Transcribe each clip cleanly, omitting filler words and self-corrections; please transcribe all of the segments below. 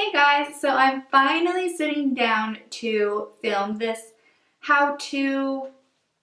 Hey guys, so I'm finally sitting down to film this how-to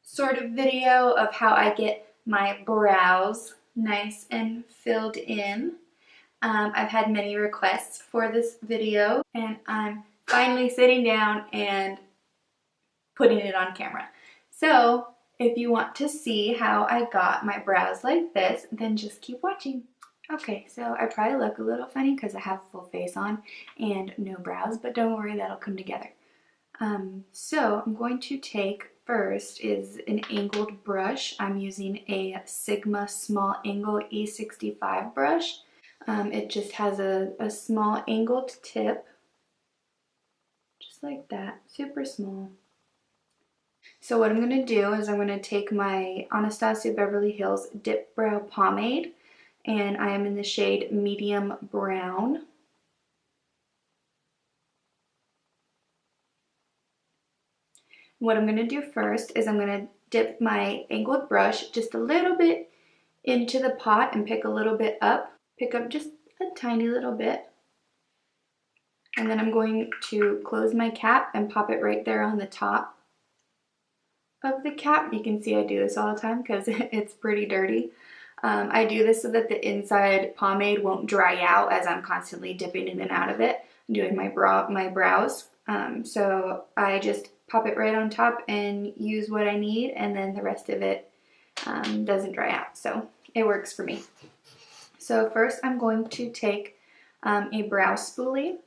sort of video of how I get my brows nice and filled in. I've had many requests for this video and I'm finally sitting down and putting it on camera. So if you want to see how I got my brows like this, then just keep watching. Okay, so I probably look a little funny because I have full face on and no brows, but don't worry, that'll come together. So I'm going to take first is an angled brush. I'm using a Sigma small angle E65 brush. It just has a small angled tip, just like that, super small. So what I'm going to do is I'm going to take my Anastasia Beverly Hills Dipbrow Pomade, and I am in the shade medium brown. What I'm going to do first is I'm going to dip my angled brush just a little bit into the pot and pick a little bit up. Pick up just a tiny little bit. And then I'm going to close my cap and pop it right there on the top of the cap. You can see I do this all the time because it's pretty dirty. I do this so that the inside pomade won't dry out as I'm constantly dipping in and out of it, doing my brows. So I just pop it right on top and use what I need, and then the rest of it doesn't dry out. So it works for me. So first I'm going to take a brow spoolie,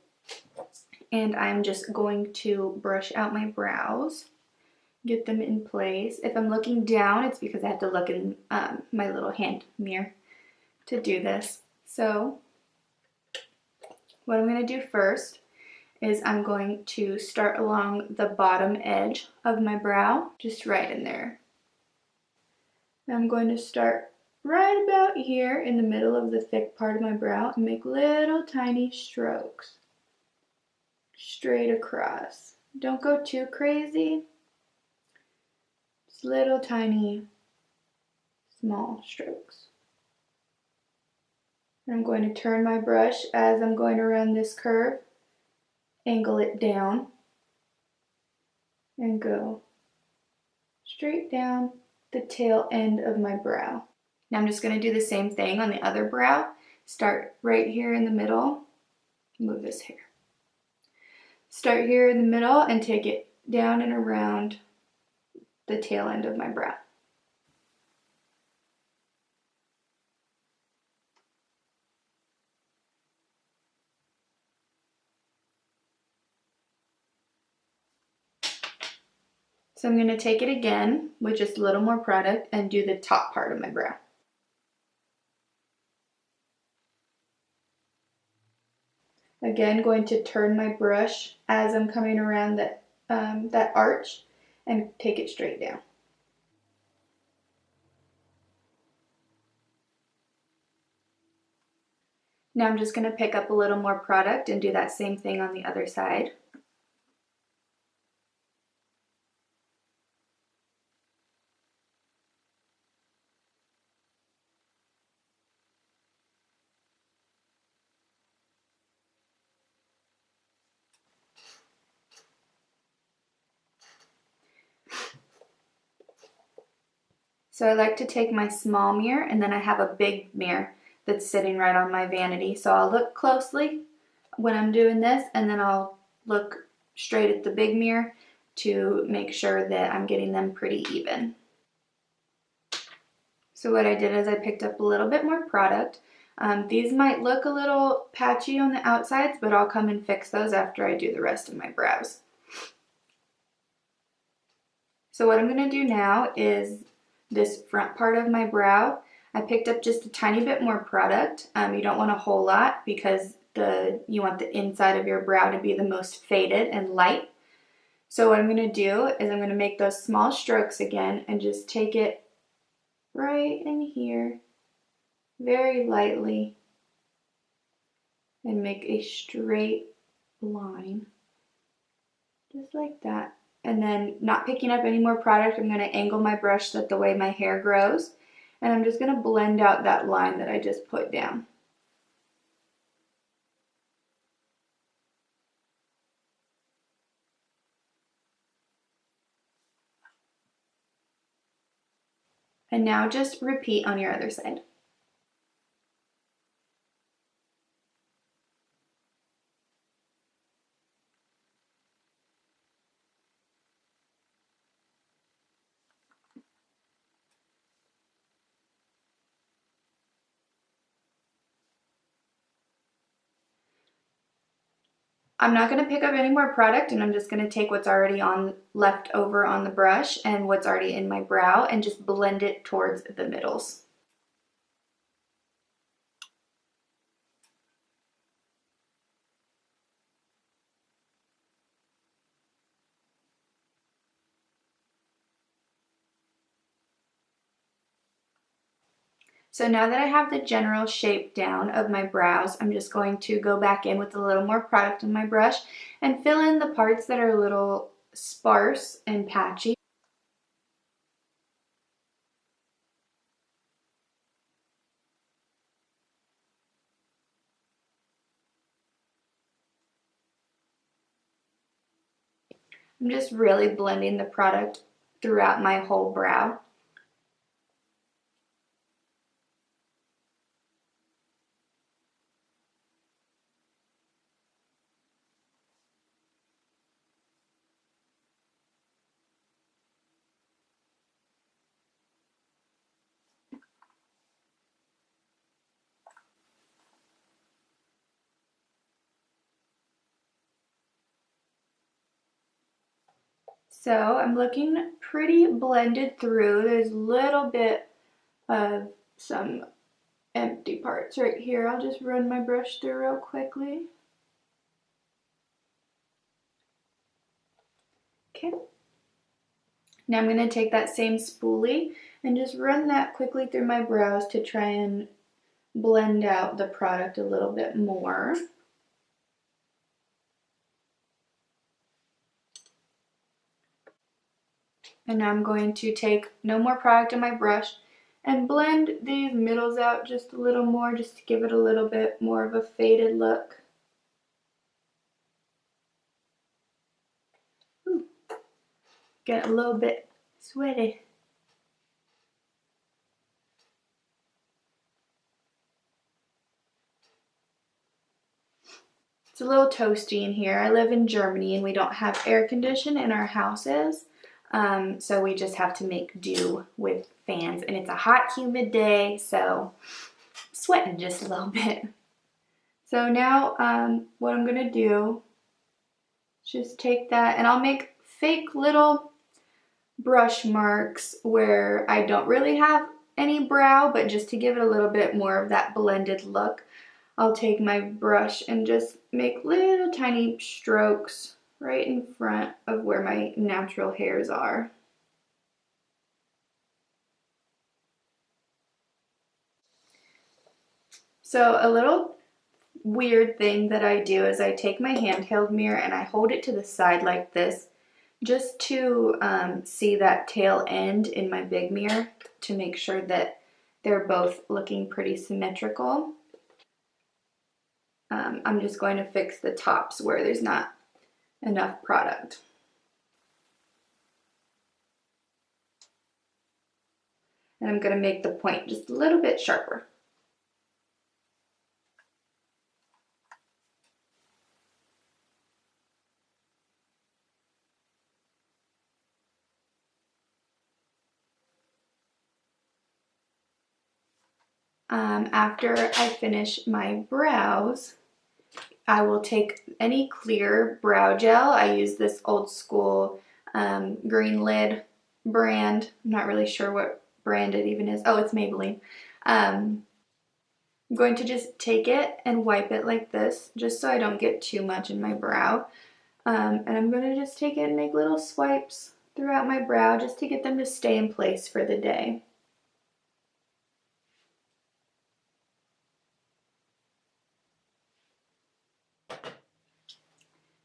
and I'm just going to brush out my brows. Get them in place. If I'm looking down, it's because I have to look in my little hand mirror to do this. So what I'm going to do first is I'm going to start along the bottom edge of my brow, just right in there. I'm going to start right about here in the middle of the thick part of my brow and make little tiny strokes straight across. Don't go too crazy. Little tiny small strokes. I'm going to turn my brush as I'm going around this curve, angle it down, and go straight down the tail end of my brow. Now I'm just going to do the same thing on the other brow. Start right here in the middle, move this hair. Start here in the middle and take it down and around the tail end of my brow. So I'm going to take it again with just a little more product and do the top part of my brow. Again, going to turn my brush as I'm coming around that arch and take it straight down. Now I'm just going to pick up a little more product and do that same thing on the other side. So I like to take my small mirror, and then I have a big mirror that's sitting right on my vanity. So I'll look closely when I'm doing this, and then I'll look straight at the big mirror to make sure that I'm getting them pretty even. So what I did is I picked up a little bit more product. These might look a little patchy on the outsides, but I'll come and fix those after I do the rest of my brows. So what I'm going to do now is this front part of my brow. I picked up just a tiny bit more product. You don't want a whole lot because you want the inside of your brow to be the most faded and light. So what I'm going to do is I'm going to make those small strokes again and just take it right in here very lightly and make a straight line just like that. And then not picking up any more product, I'm going to angle my brush the way my hair grows, and I'm just going to blend out that line that I just put down. And now just repeat on your other side. I'm not going to pick up any more product, and I'm just going to take what's already on left over on the brush and what's already in my brow and just blend it towards the middles. So now that I have the general shape down of my brows, I'm just going to go back in with a little more product on my brush and fill in the parts that are a little sparse and patchy. I'm just really blending the product throughout my whole brow. So I'm looking pretty blended through. There's a little bit of some empty parts right here. I'll just run my brush through real quickly. Okay. Now I'm going to take that same spoolie and just run that quickly through my brows to try and blend out the product a little bit more. And now I'm going to take no more product on my brush and blend these middles out just a little more, just to give it a little bit more of a faded look. Ooh, get a little bit sweaty. It's a little toasty in here. I live in Germany and we don't have air conditioning in our houses. So we just have to make do with fans, and it's a hot, humid day, so I'm sweating just a little bit. So now what I'm gonna do is just take that, and I'll make fake little brush marks where I don't really have any brow, but just to give it a little bit more of that blended look, I'll take my brush and just make little tiny strokes right in front of where my natural hairs are. So a little weird thing that I do is I take my handheld mirror and I hold it to the side like this just to see that tail end in my big mirror to make sure that they're both looking pretty symmetrical. I'm just going to fix the tops where there's not enough product. And I'm going to make the point just a little bit sharper. After I finish my brows, I will take any clear brow gel. I use this old school green lid brand. I'm not really sure what brand it even is. Oh, it's Maybelline. I'm going to just take it and wipe it like this, just so I don't get too much in my brow. And I'm going to just take it and make little swipes throughout my brow just to get them to stay in place for the day.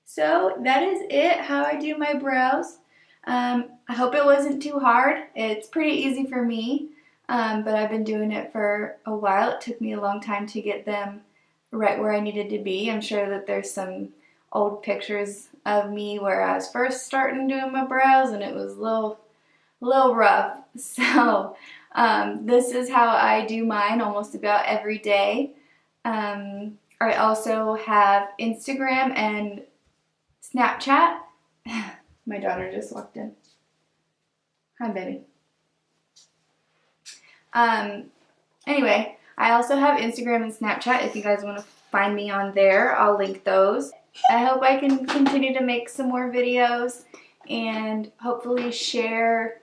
So that is it, how I do my brows. I hope it wasn't too hard. It's pretty easy for me, but I've been doing it for a while. It took me a long time to get them right where I needed to be. I'm sure that there's some old pictures of me where I was first starting doing my brows and it was a little rough. So This is how I do mine almost about every day. I also have Instagram and Snapchat. My daughter just walked in. Hi, baby. Anyway, I also have Instagram and Snapchat. If you guys want to find me on there, I'll link those. I hope I can continue to make some more videos and hopefully share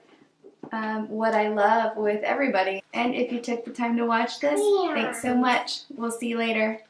what I love with everybody. And if you took the time to watch this, thanks so much. We'll see you later.